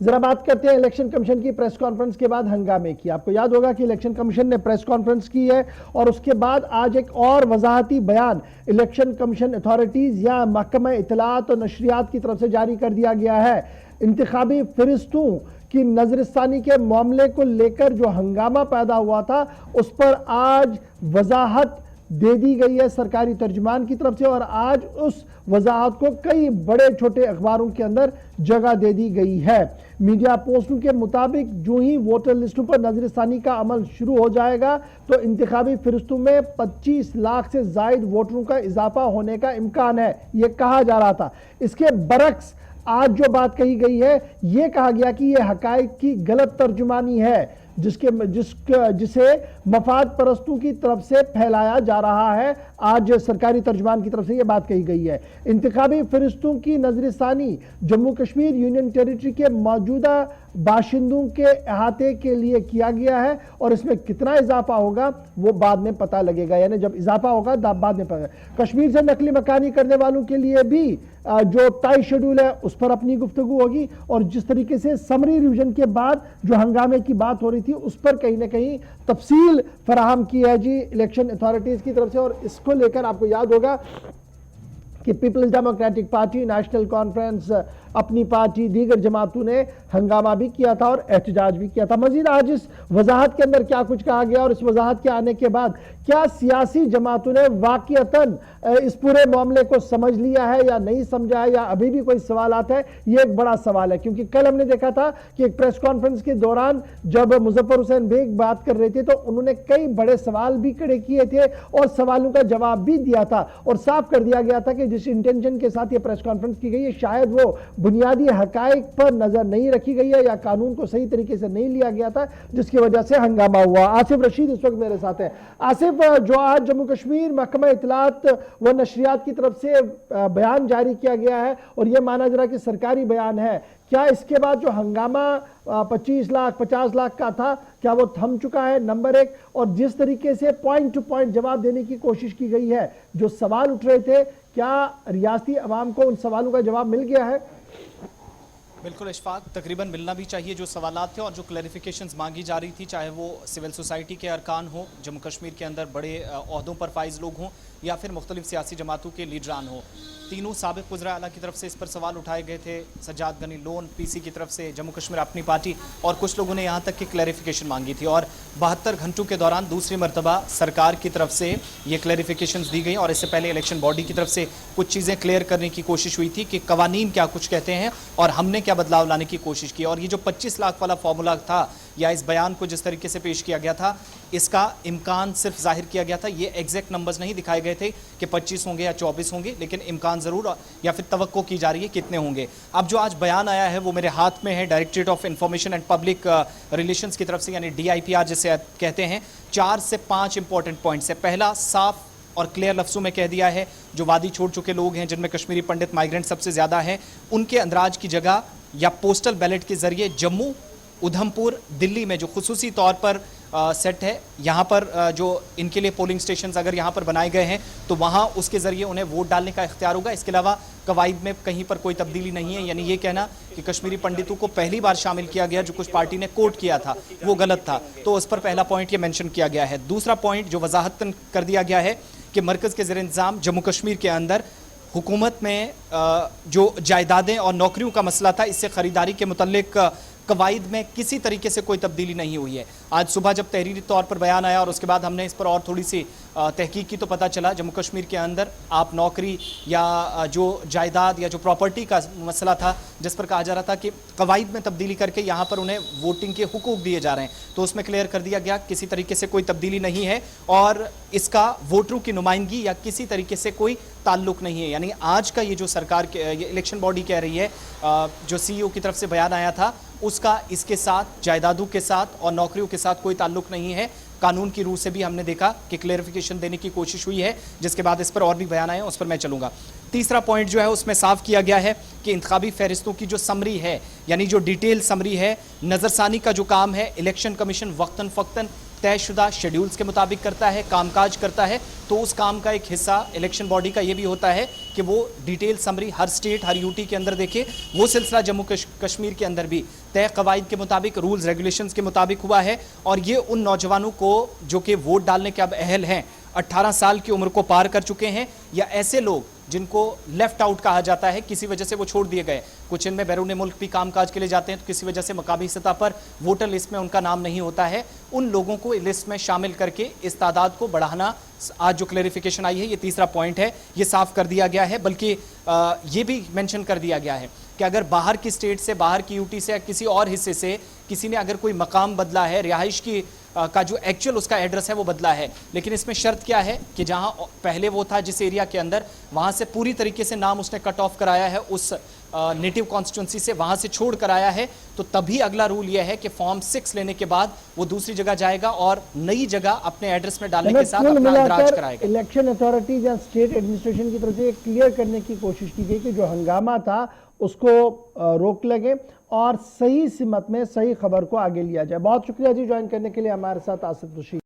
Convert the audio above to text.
जरा बात करते हैं इलेक्शन कमीशन की प्रेस कॉन्फ्रेंस के बाद हंगामे की। आपको याद होगा कि इलेक्शन कमीशन ने प्रेस कॉन्फ्रेंस की है और उसके बाद आज एक और वजाहती बयान इलेक्शन कमीशन अथॉरिटीज या महकमा इत्तलात और नशरियात की तरफ से जारी कर दिया गया है। इंतखाबी फरिश्तों की नजरसानी के मामले को लेकर जो हंगामा पैदा हुआ था उस पर आज वजाहत दे दी गई है सरकारी तर्जुमान की तरफ से, और आज उस वजाहत को कई बड़े छोटे अखबारों के अंदर जगह दे दी गई है। मीडिया पोस्टों के मुताबिक जो ही वोटर लिस्टों पर नजरसानी का अमल शुरू हो जाएगा तो इंतखाबी फरिश्तों में 25 लाख से जायद वोटरों का इजाफा होने का इम्कान है, यह कहा जा रहा था। इसके बरक्स आज जो बात कही गई है, यह कहा गया कि यह हकायक की गलत तर्जुमानी है जिसे मफाद परस्तों की तरफ से फैलाया जा रहा है। आज सरकारी तर्जुमान की तरफ से यह बात कही गई है। इंतखाबी फरिश्तों की नजरसानी जम्मू कश्मीर यूनियन टेरिटरी के मौजूदा बाशिंदों के अहाते के लिए किया गया है और इसमें कितना इजाफा होगा वो बाद में पता लगेगा, यानी जब इजाफा होगा बाद में पता। कश्मीर से नकली मकानी करने वालों के लिए भी जो टाई शेड्यूल है उस पर अपनी गुफ्तगू होगी, और जिस तरीके से समरी रिवीजन के बाद जो हंगामे की बात हो रही थी उस पर कहीं ना कहीं तफसील फराहम की है जी इलेक्शन अथॉरिटीज की तरफ से। और इसको लेकर आपको याद होगा कि peoples democratic party, national conference, Apni party, दीगर जमातों ने हंगामा भी किया था और एहतजाज भी किया था। मजीद आज इस वजाहत के अंदर क्या कुछ कहा गया और इस वजाहत के आने के बाद क्या सियासी जमातों ने वाकईतन इस पूरे मामले को समझ लिया है या नहीं समझा है, या अभी भी कोई सवालात है, ये एक बड़ा सवाल है। क्योंकि कल हमने देखा था कि एक प्रेस कॉन्फ्रेंस के दौरान जब मुजफ्फर हुसैन बेग बात कर रहे थे तो उन्होंने कई बड़े सवाल भी खड़े किए थे और सवालों का जवाब भी दिया था, और साफ कर दिया गया था कि जिस इंटेंशन के साथ ये प्रेस कॉन्फ्रेंस की गई है शायद वो बुनियादी हकाइक पर नजर नहीं रखी गई है या कानून को सही तरीके से नहीं लिया गया था, जिसकी वजह से हंगामा हुआ। आसिफ रशीद इस वक्त मेरे साथ है। आसिफ, जो आज जम्मू कश्मीर महकमा इत्तलात व नशरियात की तरफ से बयान जारी किया गया है और यह माना जा रहा है कि सरकारी बयान है, क्या इसके बाद जो हंगामा 25 लाख 50 लाख का था क्या वो थम चुका है? नंबर एक। और जिस तरीके से पॉइंट टू पॉइंट जवाब देने की कोशिश की गई है, जो सवाल उठ रहे थे, क्या रियासती अवाम को उन सवालों का जवाब मिल गया है? बिल्कुल इशफाक, तकरीबन मिलना भी चाहिए। जो सवालात थे और जो क्लैरिफिकेशंस मांगी जा रही थी, चाहे वो सिविल सोसाइटी के अरकान हो, जम्मू कश्मीर के अंदर बड़े ओहदों पर फाइज लोग हों, या फिर मुख्तलिफ सियासी जमातों के लीडरान हो, तीनों साबिक वज़रा आला की तरफ से इस पर सवाल उठाए गए थे। सज्जाद गनी लोन पीसी की तरफ से, जम्मू कश्मीर अपनी पार्टी, और कुछ लोगों ने यहाँ तक कि क्लैरिफिकेशन मांगी थी। और 72 घंटों के दौरान दूसरी मरतबा सरकार की तरफ से ये क्लैरिफिकेशंस दी गई, और इससे पहले इलेक्शन बॉडी की तरफ से कुछ चीज़ें क्लियर करने की कोशिश हुई थी कि कवानीन क्या कुछ कहते हैं और हमने क्या बदलाव लाने की कोशिश की। और ये जो 25 लाख वाला फॉर्मूला था या इस बयान को जिस तरीके से पेश किया गया था, इसका इम्कान सिर्फ जाहिर किया गया था। ये एग्जैक्ट नंबर्स नहीं दिखाए गए थे कि 25 होंगे या 24 होंगे, लेकिन इम्कान ज़रूर या फिर तवक्को की जा रही है कितने होंगे। अब जो आज बयान आया है वो मेरे हाथ में है, directorate of information and public relations की तरफ से, यानी DIPR जिसे कहते हैं। 4 से 5 इंपॉर्टेंट पॉइंट्स है। पहला, साफ और क्लियर लफ्ज़ों में कह दिया है, जो वादी छोड़ चुके लोग हैं, जिनमें कश्मीरी पंडित माइग्रेंट सबसे ज़्यादा हैं, उनके अंदराज की जगह या पोस्टल बैलेट के ज़रिए जम्मू, उधमपुर, दिल्ली में जो खुसूसी तौर पर सेट है, यहाँ पर जो इनके लिए पोलिंग स्टेशंस अगर यहाँ पर बनाए गए हैं तो वहाँ उसके ज़रिए उन्हें वोट डालने का इख्तियार होगा। इसके अलावा कवायद में कहीं पर कोई तब्दीली नहीं है, यानी ये कहना कि कश्मीरी पंडितों को पहली बार शामिल किया गया, जो कुछ पार्टी ने कोट किया था, वो गलत था। तो उस पर पहला पॉइंट ये मेंशन किया गया है। दूसरा पॉइंट जो वजाहतन कर दिया गया है कि मरकज़ के ज़ेर इंतज़ाम जम्मू कश्मीर के अंदर हुकूमत में जो जायदादें और नौकरियों का मसला था, इससे ख़रीदारी के मुतल्लिक कवायद में किसी तरीके से कोई तब्दीली नहीं हुई है। आज सुबह जब तहरीरी तौर पर बयान आया और उसके बाद हमने इस पर और थोड़ी सी तहकीक की तो पता चला जम्मू कश्मीर के अंदर आप नौकरी या जो जायदाद या जो प्रॉपर्टी का मसला था, जिस पर कहा जा रहा था कि कवायद में तब्दीली करके यहाँ पर उन्हें वोटिंग के हुकूक दिए जा रहे हैं, तो उसमें क्लियर कर दिया गया किसी तरीके से कोई तब्दीली नहीं है और इसका वोटरों की नुमाइंदगी या किसी तरीके से कोई ताल्लुक नहीं है। यानी आज का ये जो सरकार के ये इलेक्शन बॉडी कह रही है, जो CEO की तरफ से बयान आया था, उसका इसके साथ, जायदादों के साथ और नौकरियों के साथ कोई ताल्लुक नहीं है। कानून की रूह से भी हमने देखा कि क्लेरिफिकेशन देने की कोशिश हुई है, जिसके बाद इस पर और भी बयान आए, उस पर मैं चलूंगा। तीसरा पॉइंट जो है उसमें साफ किया गया है कि इंतखाबी फहरिस्तों की जो समरी है, यानी जो डिटेल समरी है, नज़रसानी का जो काम है, इलेक्शन कमीशन वक्तन फ़क्तन तयशुदा शेड्यूल्स के मुताबिक करता है, कामकाज करता है, तो उस काम का एक हिस्सा इलेक्शन बॉडी का ये भी होता है कि वो डिटेल समरी हर स्टेट, हर यूटी के अंदर देखे। वो सिलसिला जम्मू कश्मीर के अंदर भी तय कवायद के मुताबिक, रूल्स रेगुलेशंस के मुताबिक हुआ है। और ये उन नौजवानों को जो कि वोट डालने के अब अहल हैं, 18 साल की उम्र को पार कर चुके हैं, या ऐसे लोग जिनको लेफ्ट आउट कहा जाता है, किसी वजह से वो छोड़ दिए गए, कुछ इनमें बैरून मुल्क भी कामकाज के लिए जाते हैं, तो किसी वजह से मकामी सतह पर वोटर लिस्ट में उनका नाम नहीं होता है, उन लोगों को लिस्ट में शामिल करके इस तादाद को बढ़ाना, आज जो क्लैरिफिकेशन आई है, ये तीसरा पॉइंट है, ये साफ कर दिया गया है। बल्कि ये भी मेंशन कर दिया गया है कि अगर बाहर की स्टेट से, बाहर की यूटी से या किसी और हिस्से से किसी ने अगर कोई मकाम बदला है, रिहाइश की का जो एक्चुअल उसका एड्रेस है वो बदला है, लेकिन इसमें शर्त क्या है कि जहां पहले वो था जिस एरिया के अंदर, वहां से पूरी तरीके से नाम उसने कट ऑफ कराया है, उस नेटिव कॉन्स्टिट्यूंसी से वहां से छोड़ कर आया है, तो तभी अगला रूल यह है कि फॉर्म 6 लेने के बाद वो दूसरी जगह जाएगा और नई जगह अपने एड्रेस में डालने के साथ अपना इंदराज कराएगा। इलेक्शन अथॉरिटीज या स्टेट एडमिनिस्ट्रेशन की तरफ से क्लियर करने की कोशिश की गई कि जो हंगामा था उसको रोक लगे और सही सिमत में सही खबर को आगे लिया जाए। बहुत शुक्रिया जी ज्वाइन करने के लिए हमारे साथ आसिफ रशीद।